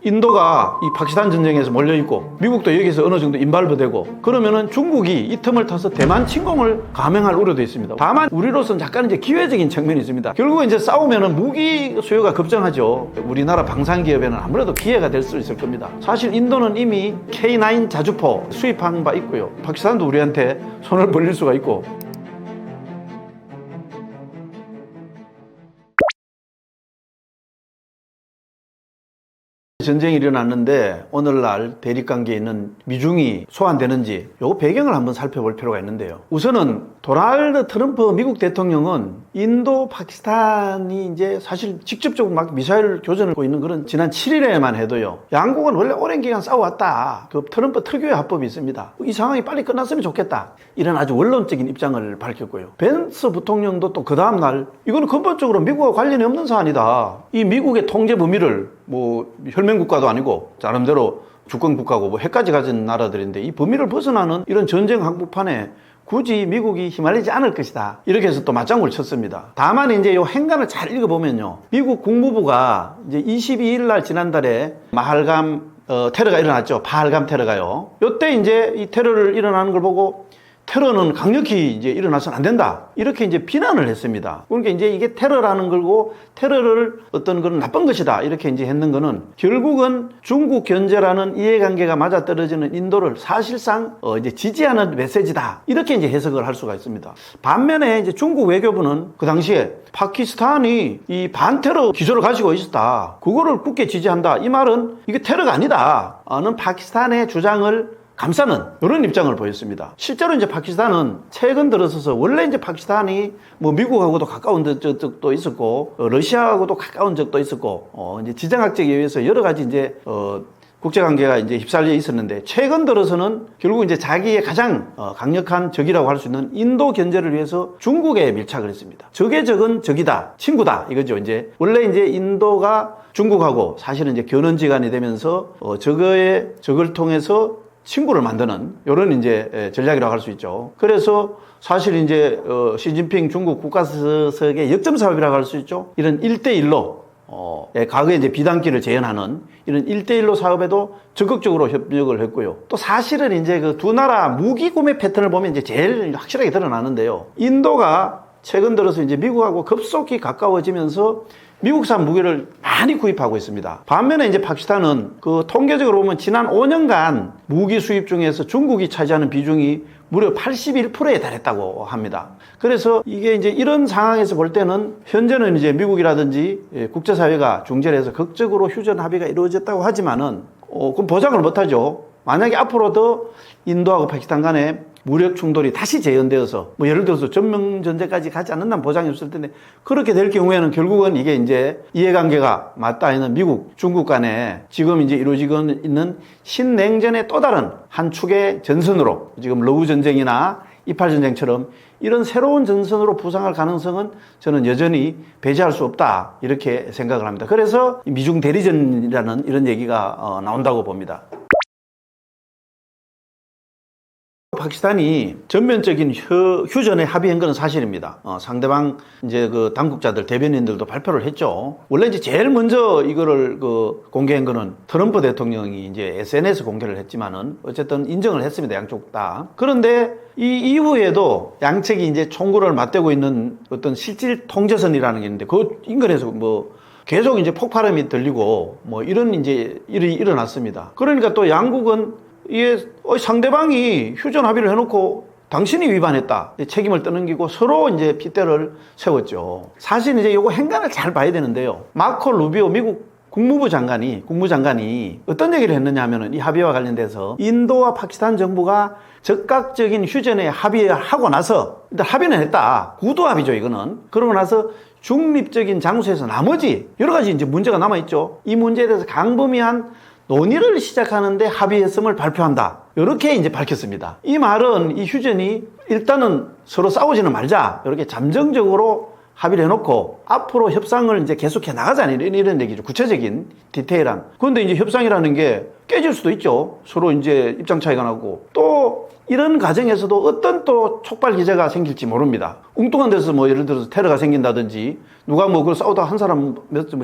인도가 이 파키스탄 전쟁에서 몰려있고 미국도 여기서 어느 정도 인발부되고 그러면은 중국이 이 틈을 타서 대만 침공을 감행할 우려도 있습니다. 다만 우리로서는 약간 이제 기회적인 측면이 있습니다. 결국 이제 싸우면은 무기 수요가 급증하죠. 우리나라 방산기업에는 아무래도 기회가 될 수 있을 겁니다. 사실 인도는 이미 K9 자주포 수입한 바 있고요. 파키스탄도 우리한테 손을 벌릴 수가 있고. 전쟁이 일어났는데 오늘날 대립관계에 있는 미중이 소환되는지 요 배경을 한번 살펴볼 필요가 있는데요. 우선은 도널드 트럼프 미국 대통령은 인도 파키스탄이 이제 사실 직접적으로 막 미사일 교전을 하고 있는 그런 지난 7일에만 해도요. 양국은 원래 오랜 기간 싸워왔다. 그 트럼프 특유의 화법이 있습니다. 이 상황이 빨리 끝났으면 좋겠다. 이런 아주 원론적인 입장을 밝혔고요. 벤스 부통령도 또 그 다음날 이거는 근본적으로 미국과 관련이 없는 사안이다. 이 미국의 통제 범위를 뭐 혈맹국가도 아니고 나름대로 주권국가고 뭐 핵까지 가진 나라들인데 이 범위를 벗어나는 이런 전쟁 한복판에 굳이 미국이 휘말리지 않을 것이다. 이렇게 해서 또 맞장구를 쳤습니다. 다만 이제 요 행간을 잘 읽어보면요. 미국 국무부가 이제 22일 날 지난달에 마할감 테러가 일어났죠. 파할감 테러가요. 요때 이제 이 테러를 일어나는 걸 보고 테러는 강력히 이제 일어나서는 안 된다. 이렇게 이제 비난을 했습니다. 그러니까 이제 이게 테러라는 걸고 테러를 어떤 그런 나쁜 것이다. 이렇게 이제 했는 거는 결국은 중국 견제라는 이해관계가 맞아떨어지는 인도를 사실상 이제 지지하는 메시지다. 이렇게 이제 해석을 할 수가 있습니다. 반면에 이제 중국 외교부는 그 당시에 파키스탄이 이 반테러 기조를 가지고 있었다. 그거를 굳게 지지한다. 이 말은 이게 테러가 아니다. 는 파키스탄의 주장을 감싸는 이런 입장을 보였습니다. 실제로 이제 파키스탄은 최근 들어서서 원래 이제 파키스탄이 뭐 미국하고도 가까운 적도 있었고 러시아하고도 가까운 적도 있었고 이제 지정학적에 의해서 여러 가지 이제 국제관계가 이제 휩쓸려 있었는데 최근 들어서는 결국 이제 자기의 가장 강력한 적이라고 할 수 있는 인도 견제를 위해서 중국에 밀착을 했습니다. 적의 적은 적이다, 친구다 이거죠. 이제 원래 이제 인도가 중국하고 사실은 이제 견원지간이 되면서 적을 통해서 친구를 만드는 이런 이제 전략이라고 할 수 있죠. 그래서 사실 이제 시진핑 중국 국가수석의 역점 사업이라고 할 수 있죠. 이런 1대1로 과거에 이제 비단기를 재현하는 이런 1대1로 사업에도 적극적으로 협력을 했고요. 또 사실은 이제 그 두 나라 무기 구매 패턴을 보면 이제 제일 확실하게 드러나는데요. 인도가 최근 들어서 이제 미국하고 급속히 가까워지면서 미국산 무기를 많이 구입하고 있습니다. 반면에 이제 파키스탄은 그 통계적으로 보면 지난 5년간 무기 수입 중에서 중국이 차지하는 비중이 무려 81%에 달했다고 합니다. 그래서 이게 이제 이런 상황에서 볼 때는 현재는 이제 미국이라든지 국제사회가 중재를 해서 극적으로 휴전 합의가 이루어졌다고 하지만은 그럼 보장을 못하죠. 만약에 앞으로도 인도하고 파키스탄 간에 무력 충돌이 다시 재현되어서 뭐 예를 들어서 전면전제까지 가지 않는다는 보장이 없을 텐데 그렇게 될 경우에는 결국은 이게 이제 이해관계가 맞닿아 있는 미국, 중국 간에 지금 이제 이루어지고 있는 신냉전의 또 다른 한 축의 전선으로 지금 러우 전쟁이나 이팔 전쟁처럼 이런 새로운 전선으로 부상할 가능성은 저는 여전히 배제할 수 없다 이렇게 생각을 합니다. 그래서 미중 대리전이라는 이런 얘기가 나온다고 봅니다. 파키스탄이 전면적인 휴전에 합의한 것은 사실입니다. 상대방 이제 그 당국자들 대변인들도 발표를 했죠. 원래 이제 제일 먼저 이거를 공개한 거는 트럼프 대통령이 이제 SNS 공개를 했지만은 어쨌든 인정을 했습니다. 양쪽 다. 그런데 이 이후에도 양측이 이제 총구를 맞대고 있는 어떤 실질 통제선이라는 게 있는데 그 인근에서 뭐 계속 이제 폭발음이 들리고 뭐 이런 이제 일이 일어났습니다. 그러니까 또 양국은 이게 상대방이 휴전 합의를 해놓고 당신이 위반했다. 책임을 떠넘기고 서로 이제 핏대를 세웠죠. 사실 이제 이거 행간을 잘 봐야 되는데요. 마코 루비오 미국 국무장관이 어떤 얘기를 했느냐 하면은 이 합의와 관련돼서 인도와 파키스탄 정부가 즉각적인 휴전에 합의하고 나서 일단 합의는 했다. 구두 합의죠, 이거는. 그러고 나서 중립적인 장소에서 나머지 여러 가지 이제 문제가 남아있죠. 이 문제에 대해서 강범위한 논의를 시작하는데 합의했음을 발표한다. 이렇게 이제 밝혔습니다. 이 말은 이 휴전이 일단은 서로 싸우지는 말자. 이렇게 잠정적으로 합의를 해놓고 앞으로 협상을 이제 계속해 나가자는 이런 얘기죠. 구체적인 디테일한. 그런데 이제 협상이라는 게 깨질 수도 있죠. 서로 이제 입장 차이가 나고 또 이런 과정에서도 어떤 또 촉발 기제가 생길지 모릅니다. 웅뚱한 데서 뭐 예를 들어서 테러가 생긴다든지 누가 뭐 그걸 싸우다 한 사람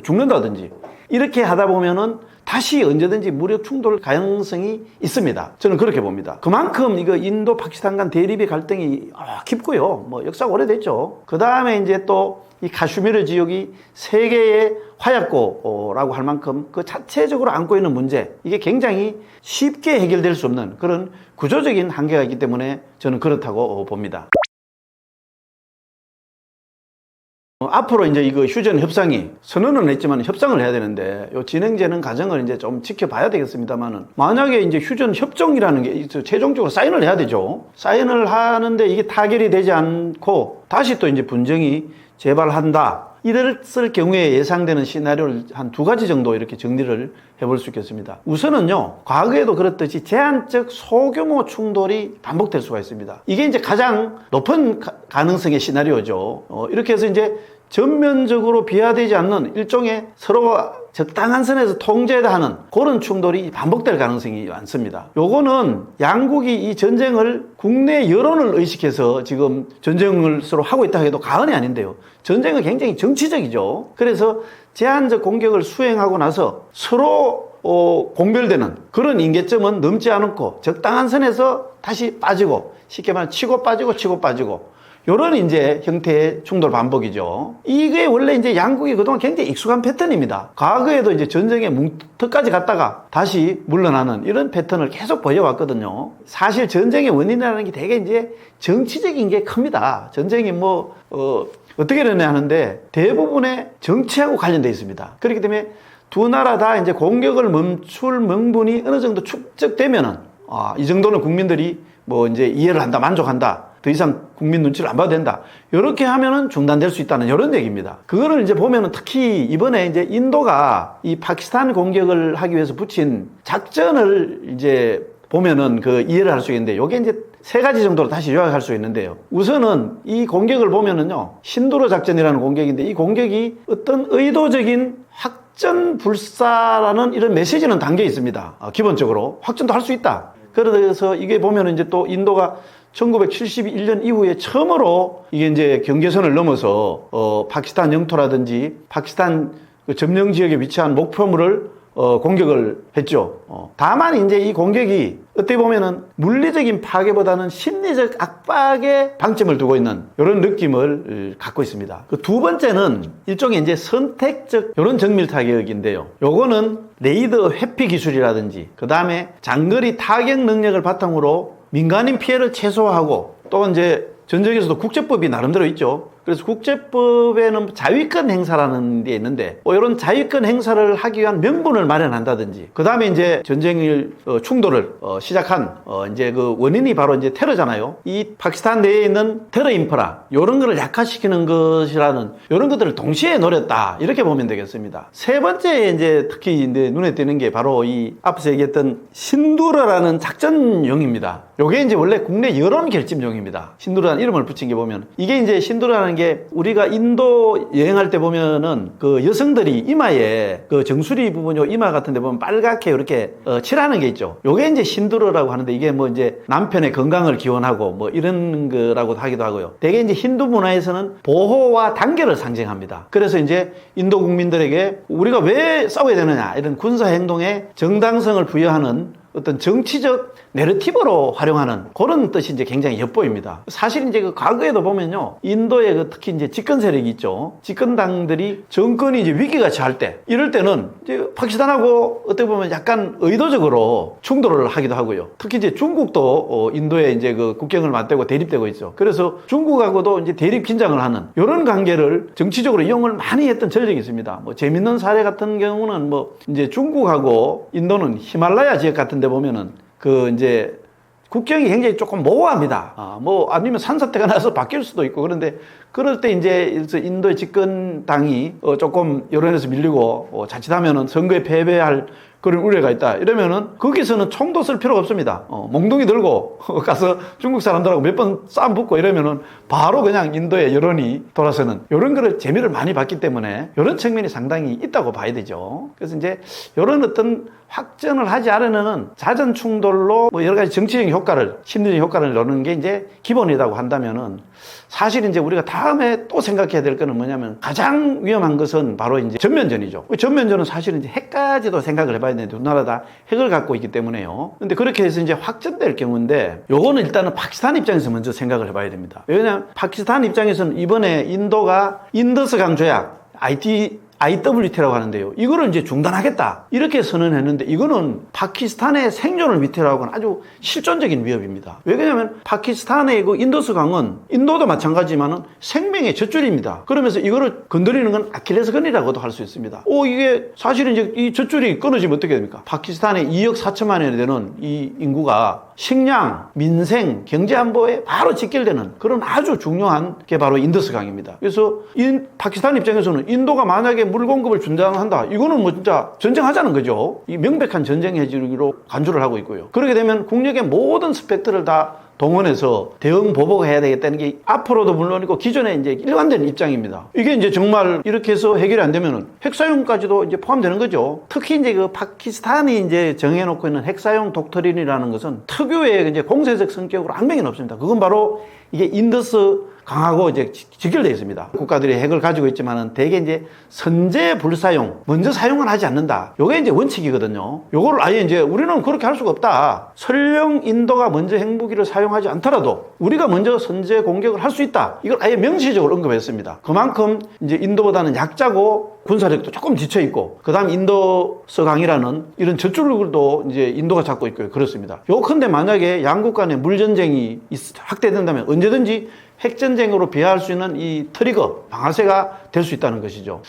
죽는다든지 이렇게 하다 보면은 다시 언제든지 무력 충돌 가능성이 있습니다. 저는 그렇게 봅니다. 그만큼 이거 인도 파키스탄 간 대립의 갈등이 깊고요. 뭐 역사가 오래됐죠. 그 다음에 이제 또 이 카슈미르 지역이 세계의 화약고라고 할 만큼 그 자체적으로 안고 있는 문제, 이게 굉장히 쉽게 해결될 수 없는 그런 구조적인 한계가 있기 때문에 저는 그렇다고 봅니다. 앞으로 이제 이거 휴전 협상이 선언은 했지만 협상을 해야 되는데 요 진행되는 과정을 이제 좀 지켜봐야 되겠습니다만은, 만약에 이제 휴전 협정이라는 게 최종적으로 사인을 해야 되죠. 사인을 하는데 이게 타결이 되지 않고 다시 또 이제 분쟁이 재발한다, 이랬을 경우에 예상되는 시나리오를 한 2가지 정도 이렇게 정리를 해볼 수 있겠습니다. 우선은요, 과거에도 그렇듯이 제한적 소규모 충돌이 반복될 수가 있습니다. 이게 이제 가장 높은 가능성의 시나리오죠. 이렇게 해서 이제 전면적으로 비화되지 않는 일종의 서로 적당한 선에서 통제하는 그런 충돌이 반복될 가능성이 많습니다. 요거는 양국이 이 전쟁을 국내 여론을 의식해서 지금 전쟁을 서로 하고 있다 해도 과언이 아닌데요. 전쟁은 굉장히 정치적이죠. 그래서 제한적 공격을 수행하고 나서 서로 공별되는 그런 임계점은 넘지 않고 적당한 선에서 다시 빠지고, 쉽게 말하면 치고 빠지고 요런 이제 형태의 충돌 반복이죠. 이게 원래 이제 양국이 그동안 굉장히 익숙한 패턴입니다. 과거에도 이제 전쟁의 뭉터까지 갔다가 다시 물러나는 이런 패턴을 계속 보여왔거든요. 사실 전쟁의 원인이라는 게 되게 이제 정치적인 게 큽니다. 전쟁이 어떻게 일어나야 하는데 대부분의 정치하고 관련되어 있습니다. 그렇기 때문에 두 나라 다 이제 공격을 멈출 명분이 어느 정도 축적되면은, 이 정도는 국민들이 이제 이해를 한다, 만족한다, 더 이상 국민 눈치를 안 봐도 된다, 이렇게 하면은 중단될 수 있다는 이런 얘기입니다. 그거를 이제 보면은 특히 이번에 이제 인도가 이 파키스탄 공격을 하기 위해서 붙인 작전을 이제 보면은 이해를 할 수 있는데, 요게 이제 3가지 정도로 다시 요약할 수 있는데요. 우선은 이 공격을 보면은요, 신두르 작전이라는 공격인데, 이 공격이 어떤 의도적인 확전 불사라는 이런 메시지는 담겨 있습니다. 기본적으로 확전도 할 수 있다. 그래서 이게 보면은 이제 또 인도가 1971년 이후에 처음으로 이게 이제 경계선을 넘어서 파키스탄 영토라든지 파키스탄 점령 지역에 위치한 목표물을 공격을 했죠. 다만 이제 이 공격이 어떻게 보면은 물리적인 파괴보다는 심리적 압박에 방점을 두고 있는 이런 느낌을 갖고 있습니다. 그 2번째는 일종의 이제 선택적 이런 정밀 타격인데요. 요거는 레이더 회피 기술이라든지 그 다음에 장거리 타격 능력을 바탕으로 민간인 피해를 최소화하고, 또 이제 전쟁에서도 국제법이 나름대로 있죠. 그래서 국제법에는 자위권 행사라는 게 있는데, 이런 자위권 행사를 하기 위한 명분을 마련한다든지, 그 다음에 이제 전쟁을, 충돌을, 시작한, 이제 그 원인이 바로 이제 테러잖아요. 이 파키스탄 내에 있는 테러 인프라, 요런 거를 약화시키는 것이라는, 요런 것들을 동시에 노렸다, 이렇게 보면 되겠습니다. 3번째 이제 특히 이제 눈에 띄는 게 바로 이 앞서 얘기했던 신두르라는 작전용입니다. 요게 이제 원래 국내 여론 결집용입니다. 신두르라는 이름을 붙인 게 보면, 이게 이제 신두르라는 게 우리가 인도 여행할 때 보면은 그 여성들이 이마에 그 정수리 부분, 요 이마 같은 데 보면 빨갛게 이렇게 칠하는 게 있죠. 요게 이제 신두르라고 하는데, 이게 이제 남편의 건강을 기원하고 이런 거라고도 하기도 하고요. 대개 이제 힌두 문화에서는 보호와 단결을 상징합니다. 그래서 이제 인도 국민들에게 우리가 왜 싸워야 되느냐, 이런 군사 행동에 정당성을 부여하는 어떤 정치적 내러티브로 활용하는 그런 뜻이 이제 굉장히 엿보입니다. 사실 이제 과거에도 보면요, 인도의 특히 이제 집권 세력이 있죠. 집권당들이 정권이 이제 위기가 처할 때, 이럴 때는 이제 파키스탄하고 어떻게 보면 약간 의도적으로 충돌을 하기도 하고요. 특히 이제 중국도 인도에 이제 국경을 맞대고 대립되고 있죠. 그래서 중국하고도 이제 대립 긴장을 하는 이런 관계를 정치적으로 이용을 많이 했던 전력이 있습니다. 재밌는 사례 같은 경우는 이제 중국하고 인도는 히말라야 지역 같은 데 보면은 이제 국경이 굉장히 조금 모호합니다. 아니면 산사태가 나서 바뀔 수도 있고, 그런데 그럴 때 이제 인도의 집권당이 조금 여론에서 밀리고 자칫하면은 선거에 패배할 그런 우려가 있다, 이러면은 거기서는 총도 쓸 필요가 없습니다. 몽둥이 들고 가서 중국 사람들하고 몇 번 싸움 붙고 이러면은 바로 그냥 인도의 여론이 돌아서는, 이런 거를 재미를 많이 봤기 때문에 이런 측면이 상당히 있다고 봐야 되죠. 그래서 이제 이런 어떤 확전을 하지 않으면은 자전 충돌로 여러 가지 정치적인 효과를, 심리적인 효과를 넣는 게 이제 기본이라고 한다면은, 사실 이제 우리가 다음에 또 생각해야 될 거는 뭐냐면 가장 위험한 것은 바로 이제 전면전이죠. 전면전은 사실은 이제 핵까지도 생각을 해봐야 되는데 두 나라 다 핵을 갖고 있기 때문에요. 근데 그렇게 해서 이제 확전될 경우인데 요거는 일단은 파키스탄 입장에서 먼저 생각을 해봐야 됩니다. 왜냐하면 파키스탄 입장에서는 이번에 인도가 인더스강 조약 IWT라고 하는데요. 이거를 이제 중단하겠다. 이렇게 선언했는데 이거는 파키스탄의 생존을 위태로 하고는 아주 실존적인 위협입니다. 왜 그러냐면 파키스탄의 그 인더스 강은 인도도 마찬가지지만은 생명의 젖줄입니다. 그러면서 이거를 건드리는 건 아킬레스건이라고도 할 수 있습니다. 이게 사실은 이제 이 젖줄이 끊어지면 어떻게 됩니까? 파키스탄의 2억 4천만이 되는 이 인구가 식량, 민생, 경제 안보에 바로 직결되는 그런 아주 중요한 게 바로 인더스 강입니다. 그래서 파키스탄 입장에서는 인도가 만약에 물 공급을 중단한다. 이거는 뭐 진짜 전쟁하자는 거죠. 이 명백한 전쟁 해지로 간주를 하고 있고요. 그렇게 되면 국력의 모든 스펙트를 다 동원해서 대응 보복해야 되겠다는 게 앞으로도 물론이고 기존에 이제 일관된 입장입니다. 이게 이제 정말 이렇게 해서 해결이 안 되면은 핵사용까지도 이제 포함되는 거죠. 특히 이제 그 파키스탄이 이제 정해놓고 있는 핵사용 독트린이라는 것은 특유의 이제 공세적 성격으로 악명이 높습니다. 그건 바로 이게 인더스 강하고 이제 직결되어 있습니다. 국가들이 핵을 가지고 있지만은 대개 이제 선제 불사용, 먼저 사용은 하지 않는다. 요게 이제 원칙이거든요. 요거를 아예 이제 우리는 그렇게 할 수가 없다. 설령 인도가 먼저 핵무기를 사용하지 않더라도 우리가 먼저 선제 공격을 할 수 있다. 이걸 아예 명시적으로 언급했습니다. 그만큼 이제 인도보다는 약자고 군사력도 조금 지쳐 있고, 그 다음 인도서 강이라는 이런 젖줄도 이제 인도가 잡고 있고요. 그렇습니다. 요컨대 만약에 양국 간의 물전쟁이 확대된다면 언제든지 핵전쟁으로 비하할 수 있는 이 트리거, 방아쇠가 될 수 있다는 것이죠.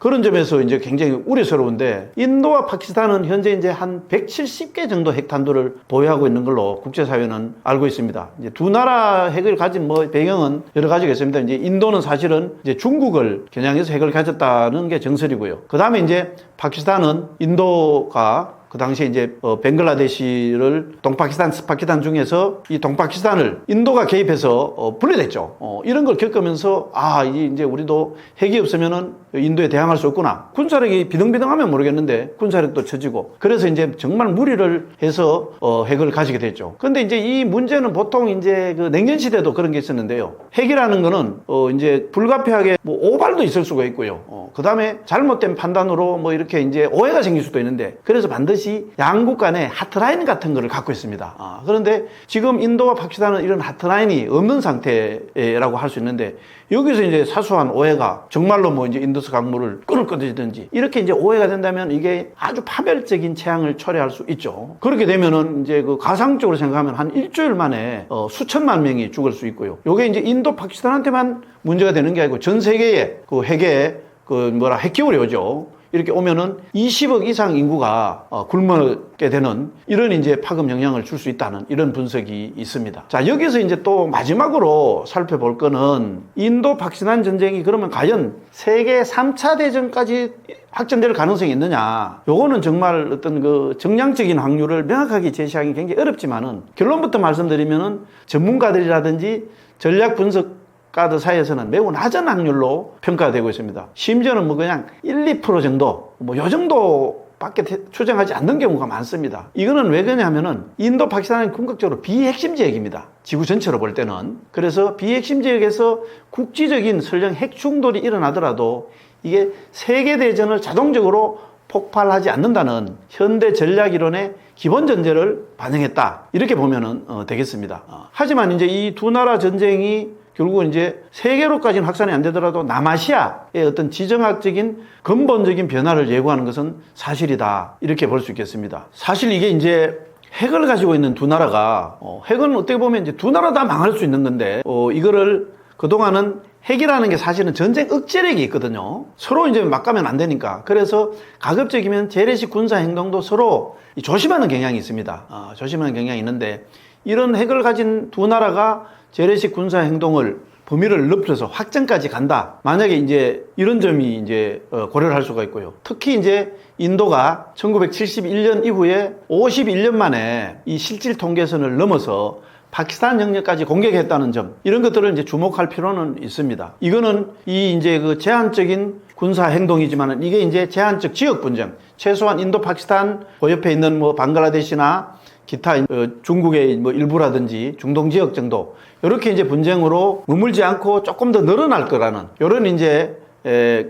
그런 점에서 이제 굉장히 우려스러운데, 인도와 파키스탄은 현재 이제 한 170개 정도 핵탄두를 보유하고 있는 걸로 국제사회는 알고 있습니다. 이제 두 나라 핵을 가진 뭐 배경은 여러 가지가 있습니다. 이제 인도는 사실은 이제 중국을 겨냥해서 핵을 가졌다는 게 정설이고요. 그 다음에 이제 파키스탄은 인도가 그 당시에 이제 벵글라데시를 파키스탄 중에서 이 동파키스탄을 인도가 개입해서 분리됐죠. 이런 걸 겪으면서 이제 우리도 핵이 없으면은 인도에 대항할 수 없구나. 군사력이 비등비등하면 모르겠는데 군사력도 처지고, 그래서 이제 정말 무리를 해서 핵을 가지게 됐죠. 근데 이제 이 문제는 보통 이제 그 냉전 시대도 그런 게 있었는데요. 핵이라는 거는 이제 불가피하게 뭐 오발도 있을 수가 있고요. 그 다음에 잘못된 판단으로 뭐 이렇게 이제 오해가 생길 수도 있는데, 그래서 반드시 양국 간의 하트라인 같은 거를 갖고 있습니다. 그런데 지금 인도와 파키스탄은 이런 하트라인이 없는 상태라고 할 수 있는데, 여기서 이제 사소한 오해가 정말로 뭐 이제 인더스 강물을 끊든지 이렇게 이제 오해가 된다면 이게 아주 파멸적인 재앙을 초래할 수 있죠. 그렇게 되면은 이제 그 가상적으로 생각하면 한 일주일 만에 수천만 명이 죽을 수 있고요. 요게 이제 인도 파키스탄한테만 문제가 되는 게 아니고 전 세계에 그 핵에 핵기울이 오죠. 이렇게 오면은 20억 이상 인구가 굶게 되는 이런 이제 파급 영향을 줄 수 있다는 이런 분석이 있습니다. 자, 여기서 이제 또 마지막으로 살펴볼 거는 인도 파키스탄 전쟁이 그러면 과연 세계 3차 대전까지 확전될 가능성이 있느냐. 요거는 정말 어떤 그 정량적인 확률을 명확하게 제시하기 굉장히 어렵지만은, 결론부터 말씀드리면은 전문가들이라든지 전략 분석 가드 사이에서는 매우 낮은 확률로 평가되고 있습니다. 심지어는 뭐 그냥 1, 2% 정도, 요 정도밖에 추정하지 않는 경우가 많습니다. 이거는 왜 그러냐면은 인도 파키스탄은 궁극적으로 비핵심 지역입니다. 지구 전체로 볼 때는. 그래서 비핵심 지역에서 국지적인 설령 핵 충돌이 일어나더라도 이게 세계대전을 자동적으로 폭발하지 않는다는 현대 전략 이론의 기본 전제를 반영했다. 이렇게 보면은 되겠습니다. 하지만 이제 이 두 나라 전쟁이 결국은 이제 세계로까지는 확산이 안 되더라도 남아시아의 어떤 지정학적인 근본적인 변화를 예고하는 것은 사실이다. 이렇게 볼 수 있겠습니다. 사실 이게 이제 핵을 가지고 있는 두 나라가, 핵은 어떻게 보면 이제 두 나라 다 망할 수 있는 건데, 이거를 그동안은 핵이라는 게 사실은 전쟁 억제력이 있거든요. 서로 이제 막 가면 안 되니까. 그래서 가급적이면 재래식 군사 행동도 서로 조심하는 경향이 있습니다. 조심하는 경향이 있는데, 이런 핵을 가진 두 나라가 재래식 군사 행동을 범위를 넓혀서 확전까지 간다. 만약에 이제 이런 점이 이제 고려를 할 수가 있고요. 특히 이제 인도가 1971년 이후에 51년 만에 이 실질 통계선을 넘어서 파키스탄 영역까지 공격했다는 점, 이런 것들을 이제 주목할 필요는 있습니다. 이거는 이 이제 그 제한적인 군사 행동이지만은 이게 이제 제한적 지역 분쟁, 최소한 인도 파키스탄 그 옆에 있는 뭐 방글라데시나 기타 중국의 뭐 일부라든지 중동 지역 정도 이렇게 이제 분쟁으로 머물지 않고 조금 더 늘어날 거라는 이런 이제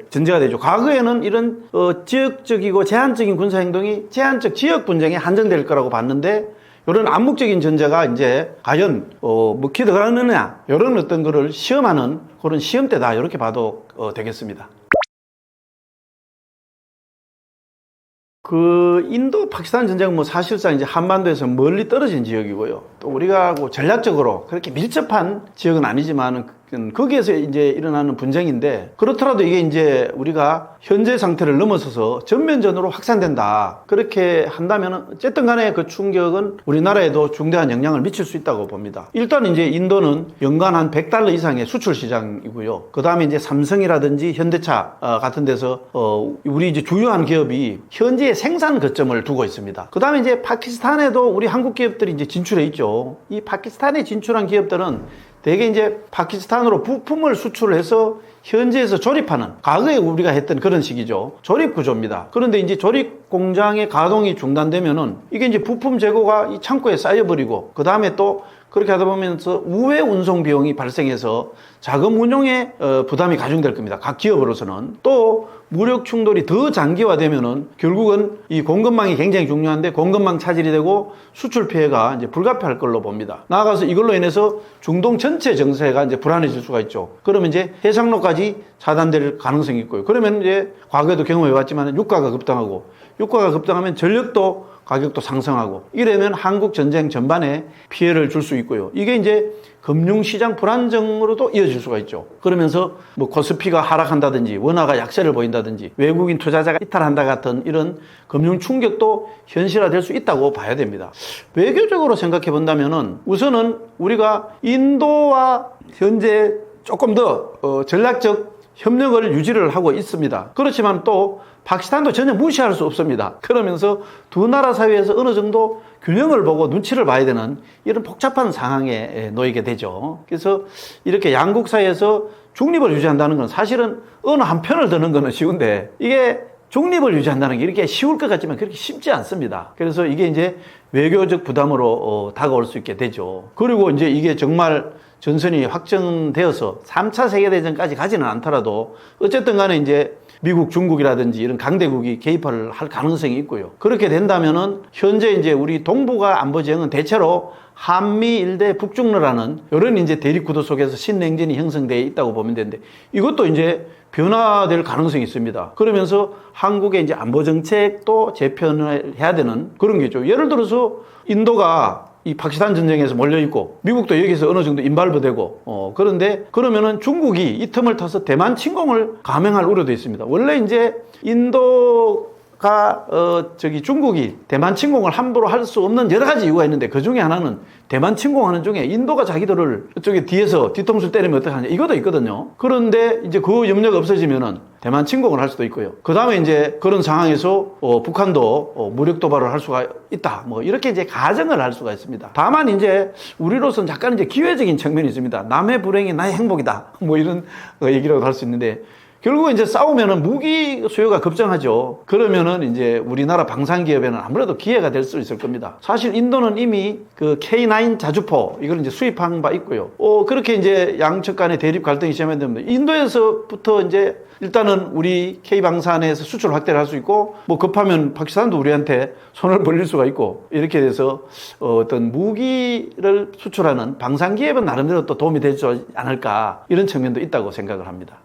전제가 되죠. 과거에는 이런 지역적이고 제한적인 군사 행동이 제한적 지역 분쟁에 한정될 거라고 봤는데 이런 암묵적인 전제가 이제 과연 먹히 들어가느냐 이런 어떤 거를 시험하는 그런 시험대다 이렇게 봐도 되겠습니다. 그 인도 파키스탄 전쟁은 뭐 사실상 이제 한반도에서 멀리 떨어진 지역이고요. 또 우리가 전략적으로 그렇게 밀접한 지역은 아니지만 거기에서 이제 일어나는 분쟁인데 그렇더라도 이게 이제 우리가 현재 상태를 넘어서서 전면전으로 확산된다. 그렇게 한다면 어쨌든 간에 그 충격은 우리나라에도 중대한 영향을 미칠 수 있다고 봅니다. 일단 이제 인도는 연간 한 $100 이상의 수출 시장이고요. 그 다음에 이제 삼성이라든지 현대차 같은 데서 우리 이제 주요한 기업이 현지에 생산 거점을 두고 있습니다. 그 다음에 이제 파키스탄에도 우리 한국 기업들이 이제 진출해 있죠. 이 파키스탄에 진출한 기업들은 대개 이제 파키스탄으로 부품을 수출해서 현지에서 조립하는 과거에 우리가 했던 그런 식이죠. 조립 구조입니다. 그런데 이제 조립 공장의 가동이 중단되면은 이게 이제 부품 재고가 이 창고에 쌓여버리고 그 다음에 또 그렇게 하다 보면서 우회 운송 비용이 발생해서 자금 운용에 부담이 가중될 겁니다. 각 기업으로서는. 또 무력 충돌이 더 장기화되면은 결국은 이 공급망이 굉장히 중요한데 공급망 차질이 되고 수출 피해가 이제 불가피할 걸로 봅니다. 나아가서 이걸로 인해서 중동 전체 정세가 이제 불안해질 수가 있죠. 그러면 이제 해상로까지 차단될 가능성이 있고요. 그러면 이제 과거에도 경험해 봤지만 유가가 급등하고 유가가 급등하면 전력도 가격도 상승하고 이러면 한국 전쟁 전반에 피해를 줄 수 있고요. 이게 이제 금융시장 불안정으로도 이어질 수가 있죠. 그러면서 뭐 코스피가 하락한다든지 원화가 약세를 보인다든지 외국인 투자자가 이탈한다 같은 이런 금융 충격도 현실화될 수 있다고 봐야 됩니다. 외교적으로 생각해 본다면은 우선은 우리가 인도와 현재 조금 더 전략적 협력을 유지를 하고 있습니다. 그렇지만 또 파키스탄도 전혀 무시할 수 없습니다. 그러면서 두 나라 사이에서 어느 정도 균형을 보고 눈치를 봐야 되는 이런 복잡한 상황에 놓이게 되죠. 그래서 이렇게 양국 사이에서 중립을 유지한다는 건 사실은 어느 한 편을 드는 거는 쉬운데 이게 중립을 유지한다는 게 이렇게 쉬울 것 같지만 그렇게 쉽지 않습니다. 그래서 이게 이제 외교적 부담으로 다가올 수 있게 되죠. 그리고 이제 이게 정말 전선이 확정되어서 3차 세계대전까지 가지는 않더라도 어쨌든 간에 이제 미국, 중국이라든지 이런 강대국이 개입을 할 가능성이 있고요. 그렇게 된다면은 현재 이제 우리 동북아 안보 지형은 대체로 한미 일대 북중러라는 이런 이제 대립 구도 속에서 신냉전이 형성되어 있다고 보면 되는데 이것도 이제 변화될 가능성이 있습니다. 그러면서 한국의 이제 안보 정책도 재편을 해야 되는 그런 게죠. 예를 들어서 인도가 이 파키스탄 전쟁에서 몰려있고 미국도 여기서 어느 정도 인발브되고 그런데 그러면은 중국이 이 틈을 타서 대만 침공을 감행할 우려도 있습니다. 원래 이제 인도가 중국이 대만 침공을 함부로 할 수 없는 여러 가지 이유가 있는데 그 중에 하나는 대만 침공하는 중에 인도가 자기들을 저기 뒤에서 뒤통수를 때리면 어떡하냐 이것도 있거든요. 그런데 이제 그 염려가 없어지면은 대만 침공을 할 수도 있고요. 그 다음에 이제 그런 상황에서 북한도 무력 도발을 할 수가 있다. 뭐 이렇게 이제 가정을 할 수가 있습니다. 다만 이제 우리로서는 약간 이제 기회적인 측면이 있습니다. 남의 불행이 나의 행복이다. 뭐 이런 얘기라고 할 수 있는데 결국 이제 싸우면은 무기 수요가 급증하죠. 그러면은 이제 우리나라 방산기업에는 아무래도 기회가 될 수 있을 겁니다. 사실 인도는 이미 그 K9 자주포 이걸 이제 수입한 바 있고요. 그렇게 이제 양측 간의 대립 갈등이 심해야 됩니다. 인도에서부터 이제 일단은 우리 K방산에서 수출 확대를 할 수 있고 뭐 급하면 파키스탄도 우리한테 손을 벌릴 수가 있고 이렇게 돼서 어떤 무기를 수출하는 방산기업은 나름대로 또 도움이 되지 않을까 이런 측면도 있다고 생각을 합니다.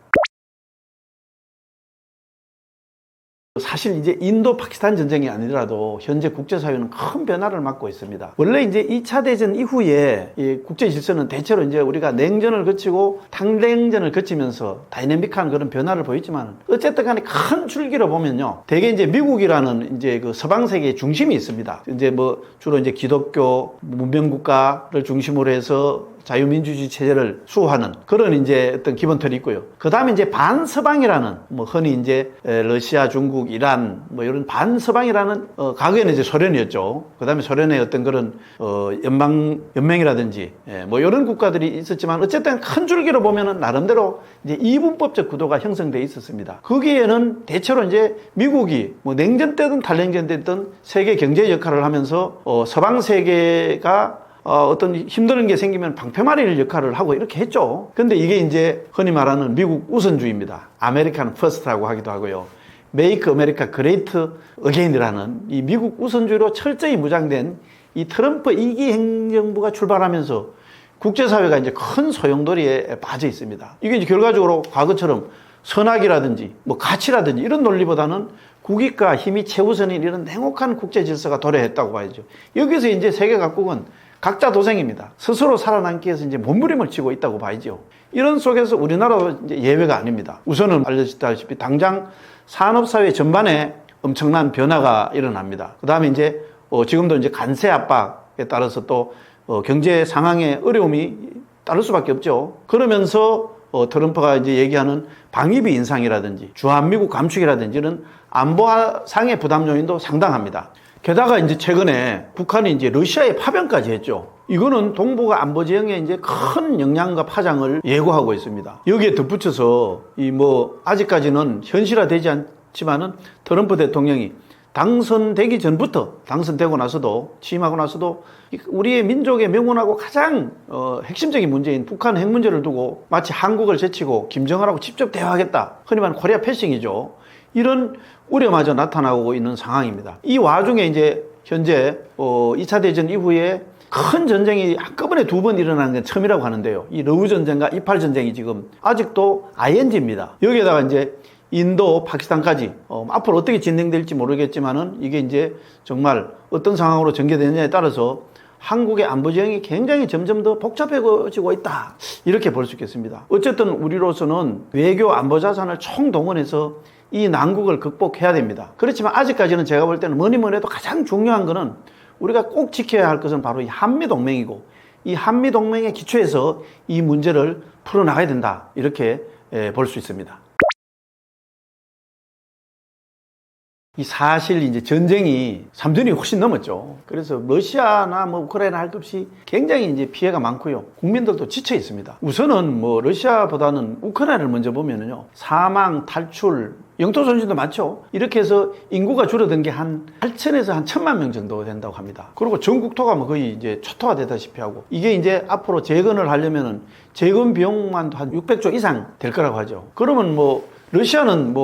사실 이제 인도 파키스탄 전쟁이 아니더라도 현재 국제사회는 큰 변화를 맞고 있습니다. 원래 이제 2차 대전 이후에 이 국제 질서는 대체로 이제 우리가 냉전을 거치고 탕냉전을 거치면서 다이내믹한 그런 변화를 보였지만 어쨌든 간에 큰 줄기로 보면요. 대개 이제 미국이라는 이제 그 서방 세계의 중심이 있습니다. 이제 뭐 주로 이제 기독교 문명 국가를 중심으로 해서 자유민주주의 체제를 수호하는 그런 이제 어떤 기본 틀이 있고요. 그 다음에 이제 반서방이라는 뭐 흔히 이제 러시아, 중국, 이란 뭐 이런 반서방이라는 과거에는 이제 소련이었죠. 그 다음에 소련의 어떤 그런 연맹이라든지 뭐 이런 국가들이 있었지만 어쨌든 큰 줄기로 보면은 나름대로 이제 이분법적 구도가 형성돼 있었습니다. 거기에는 대체로 이제 미국이 뭐 냉전 때든 탈냉전 때든 세계 경제 역할을 하면서 서방 세계가 어떤 힘드는 게 생기면 방패막이 역할을 하고 이렇게 했죠. 근데 이게 이제 흔히 말하는 미국 우선주의입니다. 아메리칸 퍼스트라고 하기도 하고요. 메이크 아메리카 그레이트 어게인이라는 이 미국 우선주의로 철저히 무장된 이 트럼프 2기 행정부가 출발하면서 국제사회가 이제 큰 소용돌이에 빠져 있습니다. 이게 이제 결과적으로 과거처럼 선악이라든지 뭐 가치라든지 이런 논리보다는 국익과 힘이 최우선인 이런 냉혹한 국제 질서가 도래했다고 봐야죠. 여기서 이제 세계 각국은 각자 도생입니다. 스스로 살아남기 위해서 이제 몸부림을 치고 있다고 봐야죠. 이런 속에서 우리나라도 이제 예외가 아닙니다. 우선은 알려졌다시피 당장 산업사회 전반에 엄청난 변화가 일어납니다. 그 다음에 이제 지금도 이제 관세 압박에 따라서 또 경제 상황에 어려움이 따를 수밖에 없죠. 그러면서 트럼프가 이제 얘기하는 방위비 인상이라든지 주한미국 감축이라든지 이런 안보상의 부담 요인도 상당합니다. 게다가 이제 최근에 북한이 이제 러시아에 파병까지 했죠. 이거는 동북아 안보 지형에 이제 큰 영향과 파장을 예고하고 있습니다. 여기에 덧붙여서 아직까지는 현실화되지 않지만은 트럼프 대통령이 당선되기 전부터 당선되고 나서도 취임하고 나서도 우리의 민족의 명운하고 가장 핵심적인 문제인 북한 핵 문제를 두고 마치 한국을 제치고 김정은하고 직접 대화하겠다. 흔히 말하는 코리아 패싱이죠. 이런 우려마저 나타나고 있는 상황입니다. 이 와중에 이제 현재 2차 대전 이후에 큰 전쟁이 한꺼번에 2번 일어나는 게 처음이라고 하는데요. 이 러우 전쟁과 이팔 전쟁이 지금 아직도 ING입니다. 여기에다가 이제 인도, 파키스탄까지 앞으로 어떻게 진행될지 모르겠지만은 이게 이제 정말 어떤 상황으로 전개되느냐에 따라서 한국의 안보 지형이 굉장히 점점 더 복잡해지고 있다. 이렇게 볼 수 있겠습니다. 어쨌든 우리로서는 외교 안보 자산을 총동원해서 이 난국을 극복해야 됩니다. 그렇지만 아직까지는 제가 볼 때는 뭐니 해도 가장 중요한 거는 우리가 꼭 지켜야 할 것은 바로 이 한미동맹이고 이 한미동맹의 기초에서 이 문제를 풀어나가야 된다. 이렇게 볼 수 있습니다. 이 사실 이제 전쟁이 3년이 훨씬 넘었죠. 그래서 러시아나 우크라이나 할 것 없이 굉장히 이제 피해가 많고요. 국민들도 지쳐 있습니다. 우선은 러시아보다는 우크라이나를 먼저 보면은요. 사망, 탈출, 영토 손실도 많죠. 이렇게 해서 인구가 줄어든 게 한 8천에서 한 1,000만 명 정도 된다고 합니다. 그리고 전국토가 거의 이제 초토화 되다시피 하고 이게 이제 앞으로 재건을 하려면은 재건 비용만 한 600조 이상 될 거라고 하죠. 그러면 러시아는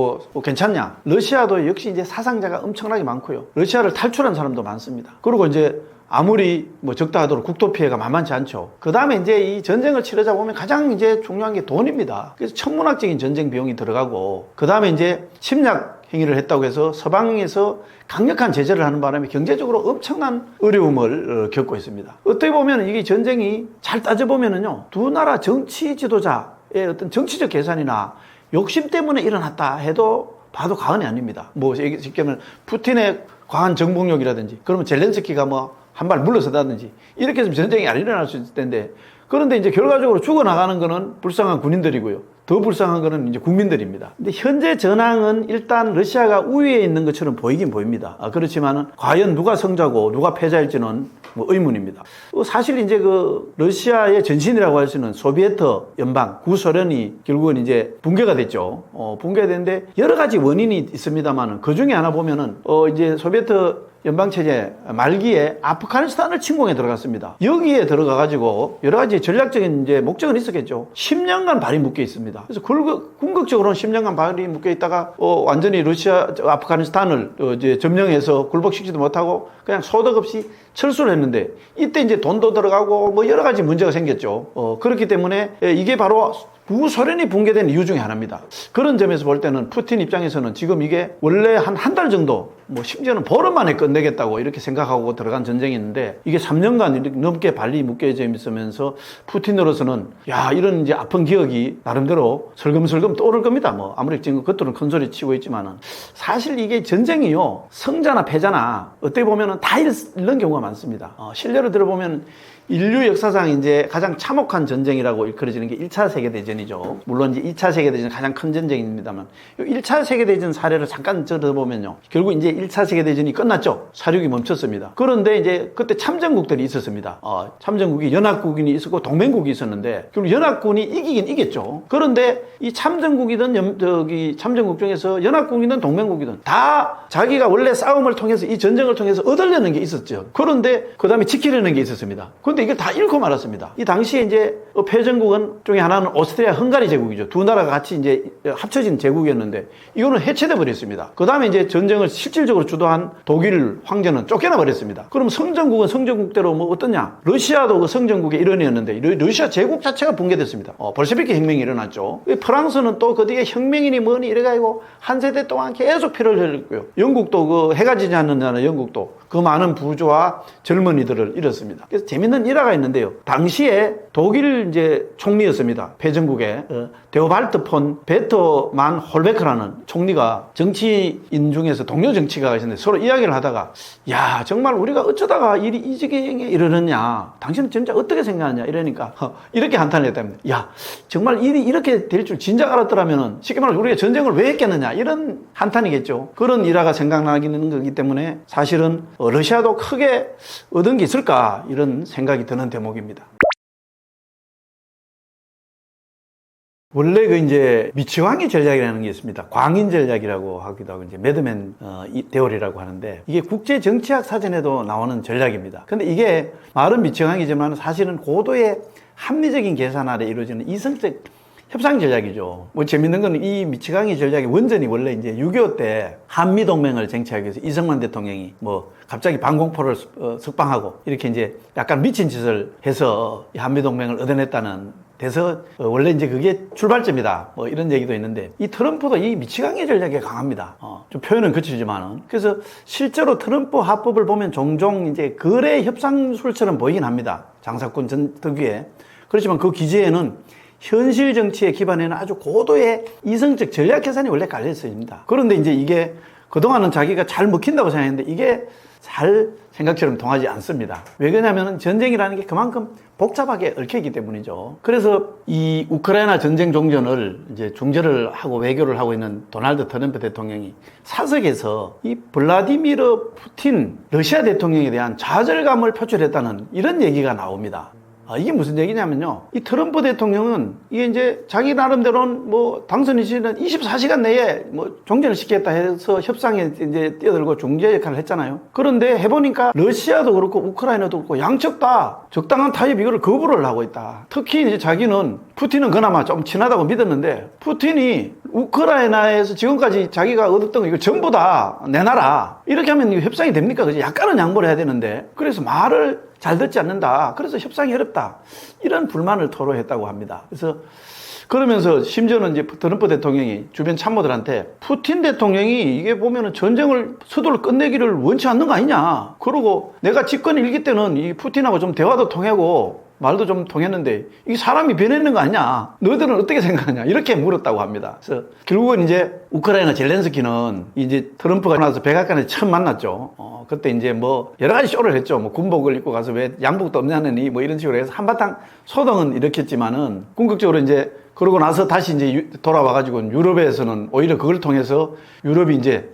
괜찮냐? 러시아도 역시 이제 사상자가 엄청나게 많고요. 러시아를 탈출한 사람도 많습니다. 그리고 이제 아무리 적다 하더라도 국토 피해가 만만치 않죠. 그 다음에 이제 이 전쟁을 치르자 보면 가장 이제 중요한 게 돈입니다. 그래서 천문학적인 전쟁 비용이 들어가고, 그 다음에 이제 침략 행위를 했다고 해서 서방에서 강력한 제재를 하는 바람에 경제적으로 엄청난 어려움을 겪고 있습니다. 어떻게 보면 이게 전쟁이 잘 따져보면은요, 두 나라 정치 지도자의 어떤 정치적 계산이나 욕심 때문에 일어났다 해도 봐도 과언이 아닙니다. 쉽게 말하면 푸틴의 과한 정복력이라든지, 그러면 젤렌스키가 한 발 물러서다든지 이렇게 해서 전쟁이 안 일어날 수 있을 텐데, 그런데 이제 결과적으로 죽어나가는 거는 불쌍한 군인들이고요. 더 불쌍한 거는 이제 국민들입니다. 근데 현재 전황은 일단 러시아가 우위에 있는 것처럼 보이긴 보입니다. 그렇지만은 과연 누가 승자고 누가 패자일지는 의문입니다. 사실 이제 러시아의 전신이라고 할 수 있는 소비에트 연방, 구소련이 결국은 이제 붕괴가 됐죠. 붕괴가 됐는데 여러 가지 원인이 있습니다만은 그 중에 하나 보면은 이제 소비에트 연방체제 말기에 아프가니스탄을 침공에 들어갔습니다. 여기에 들어가가지고 여러 가지 전략적인 이제 목적은 있었겠죠. 10년간 발이 묶여 있습니다. 그래서 궁극적으로는 10년간 발이 묶여 있다가 완전히 아프가니스탄을 이제 점령해서 굴복시키지도 못하고 그냥 소득 없이 철수를 했는데, 이때 이제 돈도 들어가고 여러 가지 문제가 생겼죠. 그렇기 때문에 이게 바로 구소련이 붕괴된 이유 중에 하나입니다. 그런 점에서 볼 때는 푸틴 입장에서는 지금 이게 원래 한 달 정도 뭐 심지어는 보름 만에 끝내겠다고 이렇게 생각하고 들어간 전쟁이 있는데 이게 3년간 이렇게 넘게 발리 묶여져 있으면서 푸틴으로서는 야 이런 이제 아픈 기억이 나름대로 슬금슬금 떠오를 겁니다. 뭐 아무리 지금 겉으로는 큰 소리 치고 있지만은 사실 이게 전쟁이요 성자나 패자나 어떻게 보면은 다 이런 경우가 많습니다. 실례로 들어보면 인류 역사상 이제 가장 참혹한 전쟁이라고 일컬어지는 게 1차 세계대전이죠. 물론 이제 2차 세계대전은 가장 큰 전쟁입니다만, 1차 세계대전 사례를 잠깐 들어보면요. 결국 이제 1차 세계대전이 끝났죠. 사륙이 멈췄습니다. 그런데 이제 그때 참전국들이 있었습니다. 참전국이 연합국이 있었고 동맹국이 있었는데, 결국 연합군이 이기긴 이겼죠. 그런데 이 참전국이든 참전국 중에서 연합국이든 동맹국이든 다 자기가 원래 싸움을 통해서 이 전쟁을 통해서 얻으려는 게 있었죠. 그런데 그 다음에 지키려는 게 있었습니다. 그런데 이걸 다 잃고 말았습니다. 이 당시에 이제 패전국은 중에 하나는 오스트리아 헝가리 제국이죠. 두 나라가 같이 이제 합쳐진 제국이었는데 이거는 해체돼 버렸습니다. 그 다음에 이제 전쟁을 실질적으로 주도한 독일 황제는 쫓겨나 버렸습니다. 그럼 성전국은 성전국대로 뭐 어떠냐? 러시아도 그 성전국의 일원이었는데 러시아 제국 자체가 붕괴됐습니다. 볼셰비키 혁명이 일어났죠. 프랑스는 또 그 뒤에 혁명이니 뭐니 이래가지고 한 세대 동안 계속 피를 흘렸고요. 영국도 그 해가 지지 않는 나라 영국도 그 많은 부주와 젊은이들을 잃었습니다. 그래서 재밌는 일화가 있는데요. 당시에 독일 이제 총리였습니다. 패전국의 데오발트 폰 베터만 홀베크라는 총리가 정치인 중에서 동료 정치가가 있었는데 서로 이야기를 하다가 야 정말 우리가 어쩌다가 일이 이 지경에 이르느냐 당신은 진짜 어떻게 생각하냐 이러니까 이렇게 한탄을 했답니다. 야 정말 일이 이렇게 될 줄 진작 알았더라면 쉽게 말해서 우리가 전쟁을 왜 했겠느냐 이런 한탄이겠죠. 그런 일화가 생각나기는 거기 때문에 사실은 러시아도 크게 얻은 게 있을까 이런 생각이 드는 대목입니다. 원래 그 이제 미치광이 전략이라는 게 있습니다. 광인 전략이라고 하기도 하고 이제 매드맨 대월이라고 하는데 이게 국제 정치학 사전에도 나오는 전략입니다. 근데 이게 말은 미치광이지만 사실은 고도의 합리적인 계산 아래 이루어지는 이성적 협상 전략이죠. 뭐 재밌는 건 이 미치광이 전략의 원전이 원래 이제 6.25 때 한미동맹을 쟁취하기 위해서 이승만 대통령이 뭐 갑자기 방공포를 석방하고 이렇게 이제 약간 미친 짓을 해서 한미동맹을 얻어냈다는 돼서 원래 이제 그게 출발점이다 뭐 이런 얘기도 있는데 이 트럼프도 이 미치광이 전략에 강합니다. 좀 표현은 거칠지만은 그래서 실제로 트럼프 화법을 보면 종종 이제 거래 협상술처럼 보이긴 합니다. 장사꾼 특유의. 그렇지만 그 기재에는 현실 정치의 기반에는 아주 고도의 이성적 전략 계산이 원래 깔려 있습니다. 그런데 이제 이게 그동안은 자기가 잘 먹힌다고 생각했는데 이게 잘 생각처럼 통하지 않습니다. 왜 그러냐면 전쟁이라는 게 그만큼 복잡하게 얽혀있기 때문이죠. 그래서 이 우크라이나 전쟁 종전을 이제 중재를 하고 외교를 하고 있는 도널드 트럼프 대통령이 사석에서 이 블라디미르 푸틴 러시아 대통령에 대한 좌절감을 표출했다는 이런 얘기가 나옵니다. 이게 무슨 얘기냐면요. 이 트럼프 대통령은 이게 이제 자기 나름대로는 뭐 당선이 시는 24시간 내에 뭐 종전을 시키겠다 해서 협상에 이제 뛰어들고 중재 역할을 했잖아요. 그런데 해보니까 러시아도 그렇고 우크라이나도 그렇고 양측 다 적당한 타협 이거를 거부를 하고 있다. 특히 이제 자기는 푸틴은 그나마 좀 친하다고 믿었는데 푸틴이 우크라이나에서 지금까지 자기가 얻었던 거 이거 전부 다 내놔라. 이렇게 하면 이거 협상이 됩니까? 그지? 약간은 양보를 해야 되는데 그래서 말을 잘 듣지 않는다. 그래서 협상이 어렵다. 이런 불만을 토로했다고 합니다. 그래서 그러면서 심지어는 이제 트럼프 대통령이 주변 참모들한테 푸틴 대통령이 이게 보면은 전쟁을 서둘러 끝내기를 원치 않는 거 아니냐. 그러고 내가 집권 일기 때는 이 푸틴하고 좀 대화도 통하고 말도 좀 통했는데 이게 사람이 변했는 거 아니냐? 너희들은 어떻게 생각하냐? 이렇게 물었다고 합니다. 그래서 결국은 이제 우크라이나 젤렌스키는 이제 트럼프가 나서 백악관에 처음 만났죠. 그때 이제 뭐 여러 가지 쇼를 했죠. 뭐 군복을 입고 가서 왜 양복도 없냐느니 뭐 이런 식으로 해서 한바탕 소동은 일으켰지만은 궁극적으로 이제 그러고 나서 다시 이제 돌아와가지고 유럽에서는 오히려 그걸 통해서 유럽이 이제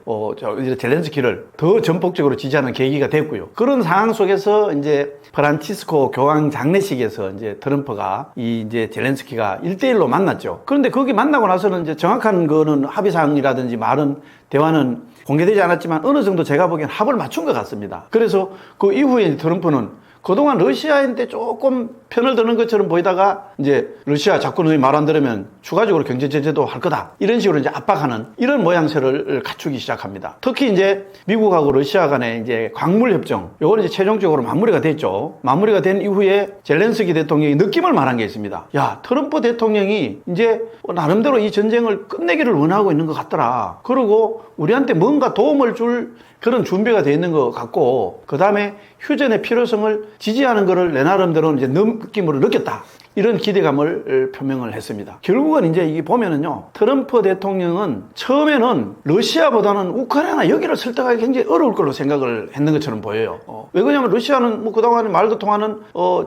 젤렌스키를 더 전폭적으로 지지하는 계기가 됐고요. 그런 상황 속에서 이제 프란치스코 교황 장례식에서 이제 트럼프가 이제 젤렌스키가 1대1로 만났죠. 그런데 거기 만나고 나서는 이제 정확한 거는 합의사항이라든지 말은 대화는 공개되지 않았지만 어느 정도 제가 보기엔 합을 맞춘 것 같습니다. 그래서 그 이후에 트럼프는 그동안 러시아한테 조금 편을 드는 것처럼 보이다가 이제 러시아 자꾸 너희 말 안 들으면 추가적으로 경제 제재도 할 거다. 이런 식으로 이제 압박하는 이런 모양새를 갖추기 시작합니다. 특히 이제 미국하고 러시아 간의 이제 광물 협정, 요거는 이제 최종적으로 마무리가 됐죠. 마무리가 된 이후에 젤렌스키 대통령이 느낌을 말한 게 있습니다. 야, 트럼프 대통령이 이제 나름대로 이 전쟁을 끝내기를 원하고 있는 것 같더라. 그리고 우리한테 뭔가 도움을 줄 그런 준비가 되어 있는 것 같고, 그 다음에 휴전의 필요성을 지지하는 것을 내 나름대로 이제 느낌으로 느꼈다. 이런 기대감을 표명을 했습니다. 결국은 이제 이게 보면은요, 트럼프 대통령은 처음에는 러시아보다는 우크라이나 여기를 설득하기 굉장히 어려울 걸로 생각을 했는 것처럼 보여요. 왜 그러냐면 러시아는 뭐 그동안에 말도 통하는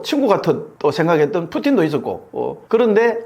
친구 같은 또 생각했던 푸틴도 있었고, 그런데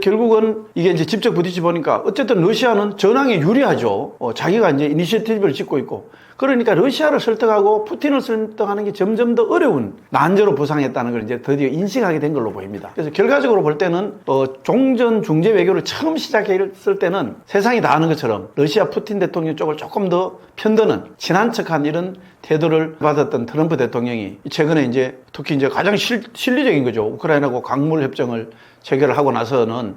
결국은 이게 이제 직접 부딪혀 보니까 어쨌든 러시아는 전황에 유리하죠. 자기가 이제 이니셔티브를 짓고 있고, 그러니까 러시아를 설득하고 푸틴을 설득하는 게 점점 더 어려운 난제로 부상했다는 걸 이제 드디어 인식하게 된 걸로 보입니다. 그래서 결과적으로 볼 때는 종전 중재 외교를 처음 시작했을 때는 세상이 다 아는 것처럼 러시아 푸틴 대통령 쪽을 조금 더 편드는 친한 척한 이런 태도를 받았던 트럼프 대통령이 최근에 이제 특히 이제 가장 실리적인 거죠. 우크라이나하고 광물 협정을 체결을 하고 나서는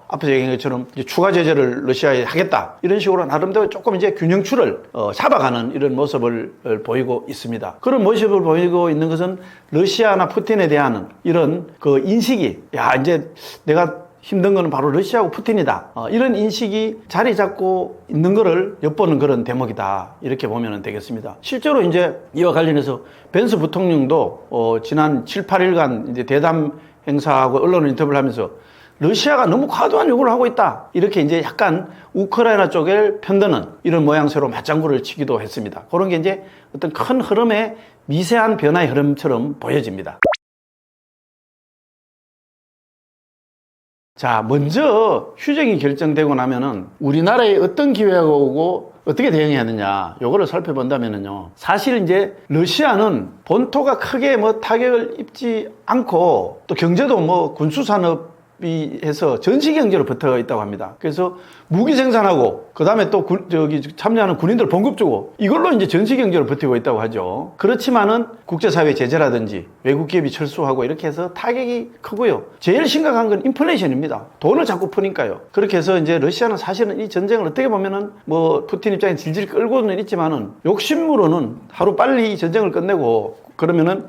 앞에서 얘기한 것처럼 이제 추가 제재를 러시아에 하겠다 이런 식으로 나름대로 조금 이제 균형추를 잡아가는 이런 모습을 보이고 있습니다. 그런 모습을 보이고 있는 것은 러시아나 푸틴에 대한 이런 그 인식이, 야, 이제 내가 힘든 거는 바로 러시아하고 푸틴이다. 이런 인식이 자리 잡고 있는 거를 엿보는 그런 대목이다. 이렇게 보면 되겠습니다. 실제로 이제 이와 관련해서 벤스 부통령도 지난 7, 8일간 이제 대담 행사하고 언론 인터뷰를 하면서 러시아가 너무 과도한 요구를 하고 있다. 이렇게 이제 약간 우크라이나 쪽에 편드는 이런 모양새로 맞장구를 치기도 했습니다. 그런 게 이제 어떤 큰 흐름의 미세한 변화의 흐름처럼 보여집니다. 자, 먼저 휴전이 결정되고 나면은 우리나라에 어떤 기회가 오고 어떻게 대응해야 하느냐, 요거를 살펴본다면은요, 사실 이제 러시아는 본토가 크게 뭐 타격을 입지 않고 또 경제도 뭐 군수산업 해서 전시 경제로 붙어 있다고 합니다. 그래서 무기 생산하고 그 다음에 또 참여하는 군인들 봉급 주고 이걸로 이제 전시 경제로 버티고 있다고 하죠. 그렇지만은 국제사회 제재라든지 외국 기업이 철수하고 이렇게 해서 타격이 크고요. 제일 심각한 건 인플레이션입니다. 돈을 자꾸 푸니까요. 그렇게 해서 이제 러시아는 사실은 이 전쟁을 어떻게 보면은 뭐 푸틴 입장에 질질 끌고는 있지만은 욕심으로는 하루 빨리 이 전쟁을 끝내고 그러면은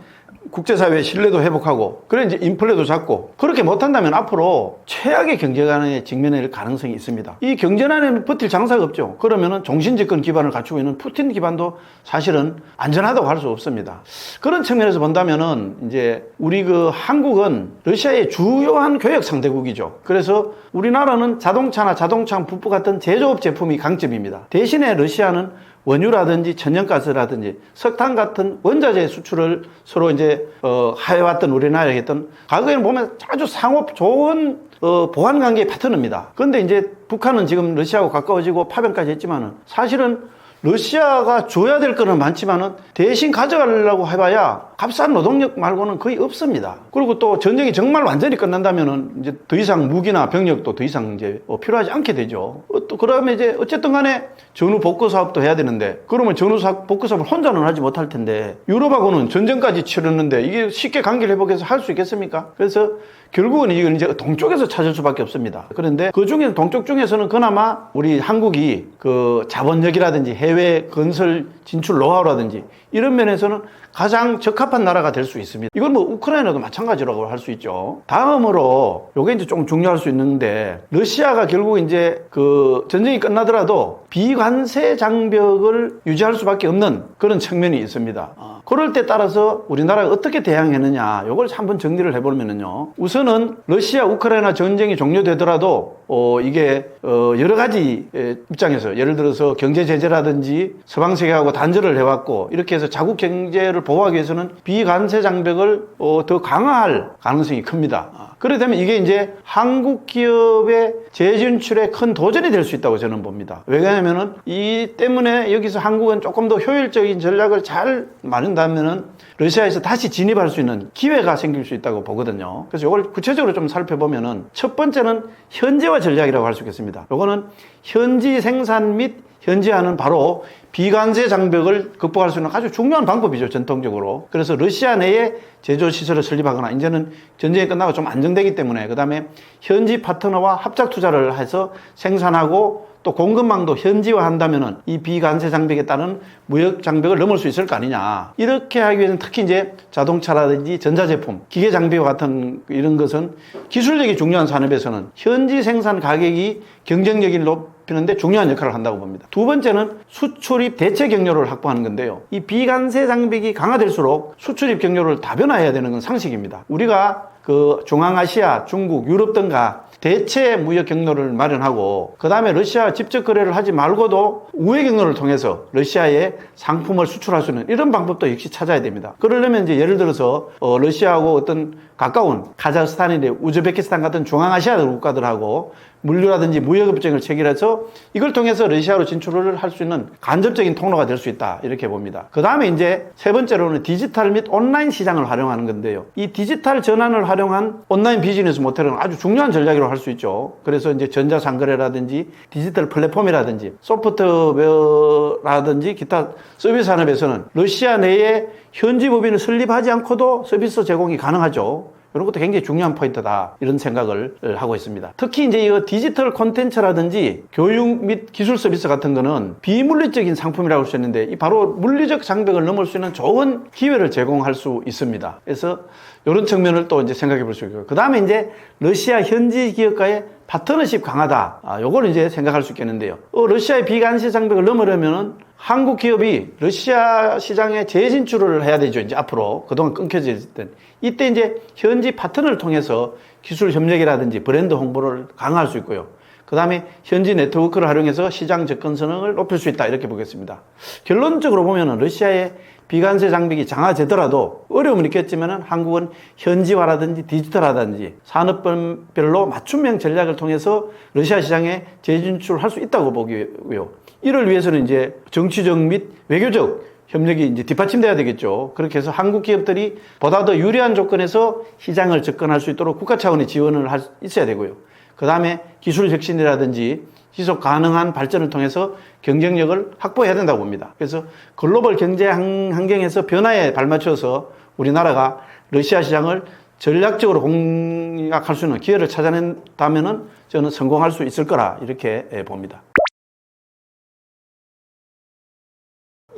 국제사회의 신뢰도 회복하고 그래 이제 인플레도 잡고 그렇게 못한다면 앞으로 최악의 경제난에 직면할 가능성이 있습니다. 이 경제난에는 버틸 장사가 없죠. 그러면은 종신집권 기반을 갖추고 있는 푸틴 기반도 사실은 안전하다고 할 수 없습니다. 그런 측면에서 본다면은 이제 우리 그 한국은 러시아의 주요한 교역 상대국이죠. 그래서 우리나라는 자동차나 자동차 부품 같은 제조업 제품이 강점입니다. 대신에 러시아는 원유라든지 천연가스라든지 석탄 같은 원자재 수출을 서로 이제 해왔던 우리나라에 했던 과거에는 보면 아주 상업 좋은 보완 관계의 파트너입니다. 그런데 이제 북한은 지금 러시아하고 가까워지고 파병까지 했지만은 사실은 러시아가 줘야 될 거는 많지만은 대신 가져가려고 해봐야 값싼 노동력 말고는 거의 없습니다. 그리고 또 전쟁이 정말 완전히 끝난다면은 이제 더 이상 무기나 병력도 더 이상 이제 필요하지 않게 되죠. 또 그러면 이제 어쨌든 간에 전후 복구 사업도 해야 되는데 그러면 전후 복구 사업을 혼자는 하지 못할 텐데 유럽하고는 전쟁까지 치렀는데 이게 쉽게 관계를 회복해서 할 수 있겠습니까? 그래서 결국은 이건 이제 동쪽에서 찾을 수밖에 없습니다. 그런데 그 중에 동쪽 중에서는 그나마 우리 한국이 그 자본력이라든지 해외 건설 진출 노하우라든지 이런 면에서는 가장 적합한 나라가 될 수 있습니다. 이건 뭐 우크라이나도 마찬가지라고 할 수 있죠. 다음으로 요게 이제 조금 중요할 수 있는데 러시아가 결국 이제 그 전쟁이 끝나더라도 비관세 장벽을 유지할 수밖에 없는 그런 측면이 있습니다. 그럴 때 따라서 우리나라가 어떻게 대응했느냐 요걸 한번 정리를 해보면은요. 우선은 러시아 우크라이나 전쟁이 종료되더라도 이게 여러 가지 입장에서 예를 들어서 경제 제재라든지 서방 세계하고 단절을 해왔고 이렇게 해서 자국 경제를 보호하기 위해서는 비관세 장벽을 더 강화할 가능성이 큽니다. 그렇게 되면 이게 이제 한국 기업의 재진출에 큰 도전이 될 수 있다고 저는 봅니다. 왜냐하면은 이 때문에 여기서 한국은 조금 더 효율적인 전략을 잘 마련한다면 된다면은 러시아에서 다시 진입할 수 있는 기회가 생길 수 있다고 보거든요. 그래서 이걸 구체적으로 좀 살펴보면은 첫 번째는 현지화 전략이라고 할 수 있겠습니다. 이거는 현지 생산 및 현지화는 바로 비관세 장벽을 극복할 수 있는 아주 중요한 방법이죠, 전통적으로. 그래서 러시아 내에 제조시설을 설립하거나, 이제는 전쟁이 끝나고 좀 안정되기 때문에, 그 다음에 현지 파트너와 합작 투자를 해서 생산하고 또 공급망도 현지화 한다면은 이 비관세 장벽에 따른 무역 장벽을 넘을 수 있을 거 아니냐. 이렇게 하기 위해서는 특히 이제 자동차라든지 전자제품, 기계 장비와 같은 이런 것은 기술력이 중요한 산업에서는 현지 생산 가격이 경쟁력을 높이는데 중요한 역할을 한다고 봅니다. 두 번째는 수출입 대체 경로를 확보하는 건데요. 이 비관세 장벽이 강화될수록 수출입 경로를 다변화해야 되는 건 상식입니다. 우리가 그 중앙아시아, 중국, 유럽 등과 대체 무역 경로를 마련하고, 그 다음에 러시아와 직접 거래를 하지 말고도 우회 경로를 통해서 러시아에 상품을 수출할 수 있는 이런 방법도 역시 찾아야 됩니다. 그러려면 이제 예를 들어서 러시아하고 어떤 가까운 카자흐스탄이나 우즈베키스탄 같은 중앙아시아 국가들하고 물류라든지 무역협정을 체결해서 이걸 통해서 러시아로 진출을 할 수 있는 간접적인 통로가 될 수 있다, 이렇게 봅니다. 그 다음에 이제 세 번째로는 디지털 및 온라인 시장을 활용하는 건데요. 이 디지털 전환을 활용한 온라인 비즈니스 모델은 아주 중요한 전략이라고 할 수 있죠. 그래서 이제 전자상거래라든지 디지털 플랫폼이라든지 소프트웨어라든지 기타 서비스 산업에서는 러시아 내에 현지 법인을 설립하지 않고도 서비스 제공이 가능하죠. 이런 것도 굉장히 중요한 포인트다, 이런 생각을 하고 있습니다. 특히 이제 이 디지털 콘텐츠라든지 교육 및 기술 서비스 같은 거는 비물리적인 상품이라고 할 수 있는데, 이 바로 물리적 장벽을 넘을 수 있는 좋은 기회를 제공할 수 있습니다. 그래서 이런 측면을 또 이제 생각해 볼 수 있고요. 그 다음에 이제 러시아 현지 기업과의 파트너십 강화다. 요걸 이제 생각할 수 있겠는데요. 러시아의 비관세 장벽을 넘으려면은 한국 기업이 러시아 시장에 재진출을 해야 되죠. 이제 앞으로 그동안 끊겨져 있을 때, 이때 이제 현지 파트너를 통해서 기술 협력이라든지 브랜드 홍보를 강화할 수 있고요. 그 다음에 현지 네트워크를 활용해서 시장 접근성을 높일 수 있다, 이렇게 보겠습니다. 결론적으로 보면은 러시아의 비관세 장벽이 장화되더라도 어려움은 있겠지만 한국은 현지화라든지 디지털화라든지 산업별로 맞춤형 전략을 통해서 러시아 시장에 재진출할 수 있다고 보고요. 이를 위해서는 이제 정치적 및 외교적 협력이 이제 뒷받침돼야 되겠죠. 그렇게 해서 한국 기업들이 보다 더 유리한 조건에서 시장을 접근할 수 있도록 국가 차원의 지원을 있어야 되고요. 그 다음에 기술 혁신이라든지 지속 가능한 발전을 통해서 경쟁력을 확보해야 된다고 봅니다. 그래서 글로벌 경제 환경에서 변화에 발맞춰서 우리나라가 러시아 시장을 전략적으로 공략할 수 있는 기회를 찾아낸다면은 저는 성공할 수 있을 거라, 이렇게 봅니다.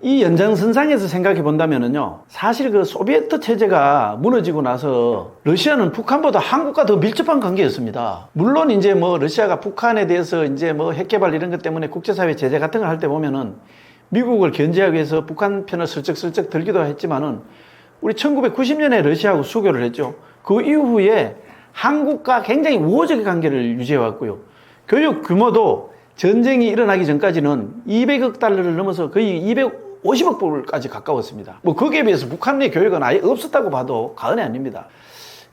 이 연장선상에서 생각해 본다면은요, 사실 그 소비에트 체제가 무너지고 나서 러시아는 북한보다 한국과 더 밀접한 관계였습니다. 물론 이제 뭐 러시아가 북한에 대해서 이제 뭐 핵개발 이런 것 때문에 국제사회 제재 같은 걸 할 때 보면은 미국을 견제하기 위해서 북한 편을 슬쩍슬쩍 들기도 했지만은 우리 1990년에 러시아하고 수교를 했죠. 그 이후에 한국과 굉장히 우호적 관계를 유지해 왔고요. 교육 규모도 전쟁이 일어나기 전까지는 200억 달러를 넘어서 거의 250억 불까지 가까웠습니다. 뭐 거기에 비해서 북한 내 교육은 아예 없었다고 봐도 과언이 아닙니다.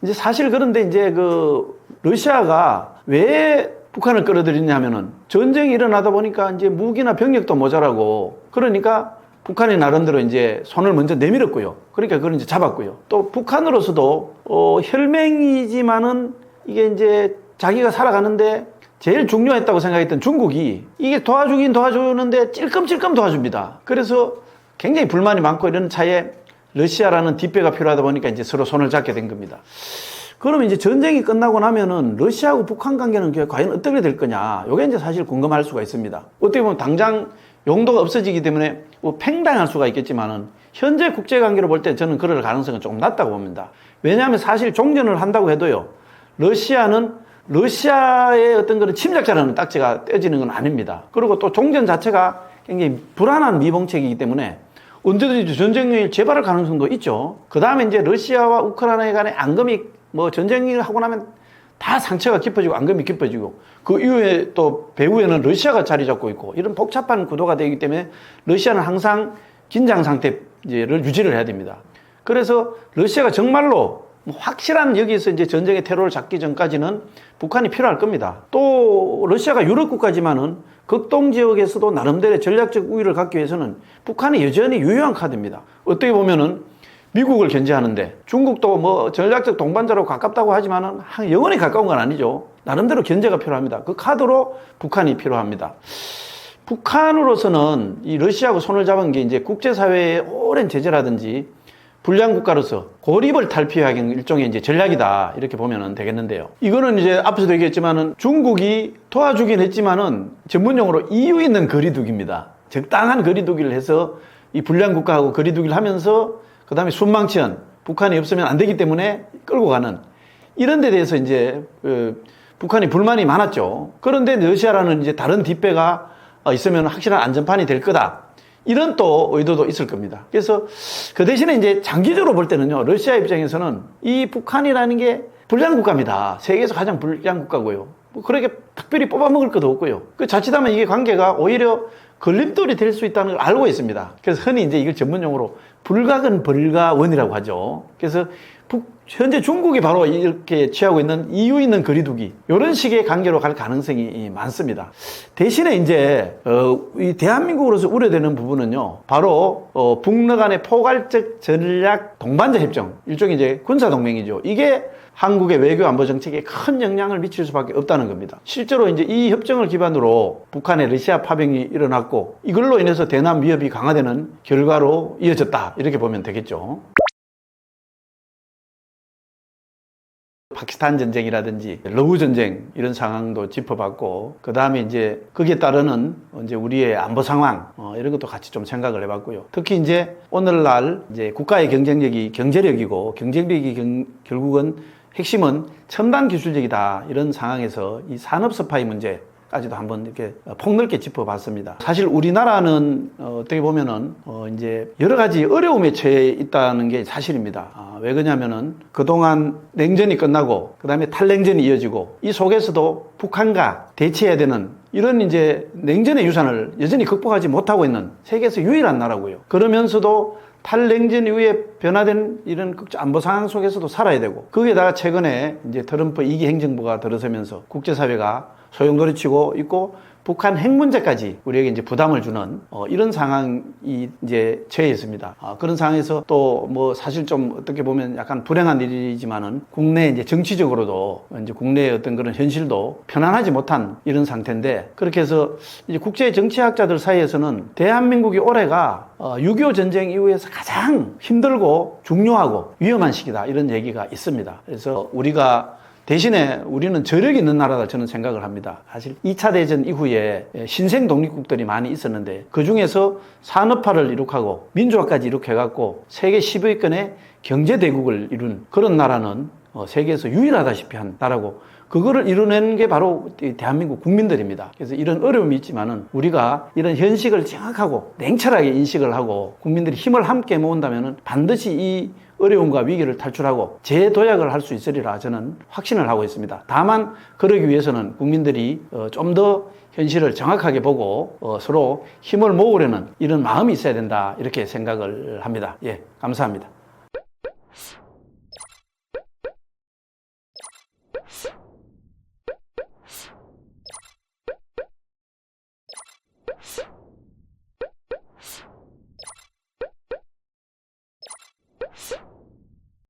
이제 사실 그런데 이제 그 러시아가 왜 북한을 끌어들이냐면은 전쟁이 일어나다 보니까 이제 무기나 병력도 모자라고, 그러니까 북한이 나름대로 이제 손을 먼저 내밀었고요. 그러니까 그걸 이제 잡았고요. 또 북한으로서도 혈맹이지만은 이게 이제 자기가 살아가는데 제일 중요했다고 생각했던 중국이 이게 도와주긴 도와주는데 찔끔찔끔 도와줍니다. 그래서 굉장히 불만이 많고 이런 차에 러시아라는 뒷배가 필요하다 보니까 이제 서로 손을 잡게 된 겁니다. 그러면 이제 전쟁이 끝나고 나면은 러시아하고 북한 관계는 과연 어떻게 될 거냐, 이게 이제 사실 궁금할 수가 있습니다. 어떻게 보면 당장 용도가 없어지기 때문에 뭐 팽당할 수가 있겠지만은 현재 국제 관계로 볼 때 저는 그럴 가능성은 조금 낮다고 봅니다. 왜냐하면 사실 종전을 한다고 해도요, 러시아는 러시아의 어떤 그런 침략자라는 딱지가 떼지는 건 아닙니다. 그리고 또 종전 자체가 굉장히 불안한 미봉책이기 때문에 언제든지 전쟁이 재발할 가능성도 있죠. 그 다음에 이제 러시아와 우크라이나 간의 앙금이 뭐 전쟁을 하고 나면 다 상처가 깊어지고 앙금이 깊어지고, 그 이후에 또 배후에는 러시아가 자리 잡고 있고, 이런 복잡한 구도가 되기 때문에 러시아는 항상 긴장 상태를 유지를 해야 됩니다. 그래서 러시아가 정말로 뭐 확실한 여기서 이제 전쟁의 테러를 잡기 전까지는 북한이 필요할 겁니다. 또 러시아가 유럽 국가지만은 극동 지역에서도 나름대로의 전략적 우위를 갖기 위해서는 북한이 여전히 유효한 카드입니다. 어떻게 보면은 미국을 견제하는데 중국도 뭐 전략적 동반자로 가깝다고 하지만은 영원히 가까운 건 아니죠. 나름대로 견제가 필요합니다. 그 카드로 북한이 필요합니다. 북한으로서는 이 러시아하고 손을 잡은 게 이제 국제사회의 오랜 제재라든지 불량 국가로서 고립을 탈피하기 일종의 이제 전략이다. 이렇게 보면 되겠는데요. 이거는 이제 앞에서도 얘기했지만은 중국이 도와주긴 했지만은 전문용어로 이유 있는 거리두기입니다. 적당한 거리두기를 해서 이 불량 국가하고 거리두기를 하면서 그 다음에 순망치한 북한이 없으면 안 되기 때문에 끌고 가는 이런 데 대해서 이제 북한이 불만이 많았죠. 그런데 러시아라는 이제 다른 뒷배가 있으면 확실한 안전판이 될 거다. 이런 또 의도도 있을 겁니다. 그래서 그 대신에 이제 장기적으로 볼 때는요, 러시아 입장에서는 이 북한이라는 게 불량 국가입니다. 세계에서 가장 불량 국가고요. 뭐 그렇게 특별히 뽑아먹을 것도 없고요. 그 자칫하면 이게 관계가 오히려 걸림돌이 될 수 있다는 걸 알고 있습니다. 그래서 흔히 이제 이걸 전문용어로 불가근 벌가원이라고 하죠. 그래서 현재 중국이 바로 이렇게 취하고 있는 이유 있는 거리두기 이런 식의 관계로 갈 가능성이 많습니다. 대신에 이제 이 대한민국으로서 우려되는 부분은요, 바로 북러 간의 포괄적 전략 동반자 협정, 일종의 이제 군사 동맹이죠. 이게 한국의 외교 안보 정책에 큰 영향을 미칠 수밖에 없다는 겁니다. 실제로 이제 이 협정을 기반으로 북한의 러시아 파병이 일어났고 이걸로 인해서 대남 위협이 강화되는 결과로 이어졌다. 이렇게 보면 되겠죠. 파키스탄 전쟁이라든지 러우 전쟁 이런 상황도 짚어봤고 그 다음에 이제 거기에 따르는 이제 우리의 안보 상황 이런 것도 같이 좀 생각을 해봤고요. 특히 이제 오늘날 이제 국가의 경쟁력이 경제력이고 경쟁력이 결국은 핵심은 첨단 기술력이다. 이런 상황에서 이 산업 스파이 문제까지도 한번 이렇게 폭넓게 짚어봤습니다. 사실 우리나라는 어떻게 보면은 이제 여러 가지 어려움에 처해 있다는 게 사실입니다. 왜 그러냐면은 그동안 냉전이 끝나고 그 다음에 탈냉전이 이어지고 이 속에서도 북한과 대치해야 되는 이런 이제 냉전의 유산을 여전히 극복하지 못하고 있는 세계에서 유일한 나라고요. 그러면서도 탈냉전 이후에 변화된 이런 안보 상황 속에서도 살아야 되고 거기에다가 최근에 이제 트럼프 2기 행정부가 들어서면서 국제사회가 소용돌이치고 있고 북한 핵 문제까지 우리에게 이제 부담을 주는 이런 상황이 이제 처해 있습니다. 그런 상황에서 또 뭐 사실 좀 어떻게 보면 약간 불행한 일이지만은 국내 이제 정치적으로도 이제 국내의 어떤 그런 현실도 편안하지 못한 이런 상태인데 그렇게 해서 이제 국제 정치학자들 사이에서는 대한민국이 올해가 6.25 전쟁 이후에서 가장 힘들고 중요하고 위험한 시기다 이런 얘기가 있습니다. 그래서 우리가 대신에 우리는 저력이 있는 나라다 저는 생각을 합니다. 사실 2차 대전 이후에 신생 독립국들이 많이 있었는데 그중에서 산업화를 이룩하고 민주화까지 이룩해갖고 세계 10위권의 경제대국을 이룬 그런 나라는 세계에서 유일하다시피 한 나라고 그거를 이루는 게 바로 대한민국 국민들입니다. 그래서 이런 어려움이 있지만은 우리가 이런 현실을 정확하고 냉철하게 인식을 하고 국민들이 힘을 함께 모은다면은 반드시 이 어려움과 위기를 탈출하고 재도약을 할 수 있으리라 저는 확신을 하고 있습니다. 다만 그러기 위해서는 국민들이 좀 더 현실을 정확하게 보고 서로 힘을 모으려는 이런 마음이 있어야 된다 이렇게 생각을 합니다. 예, 감사합니다.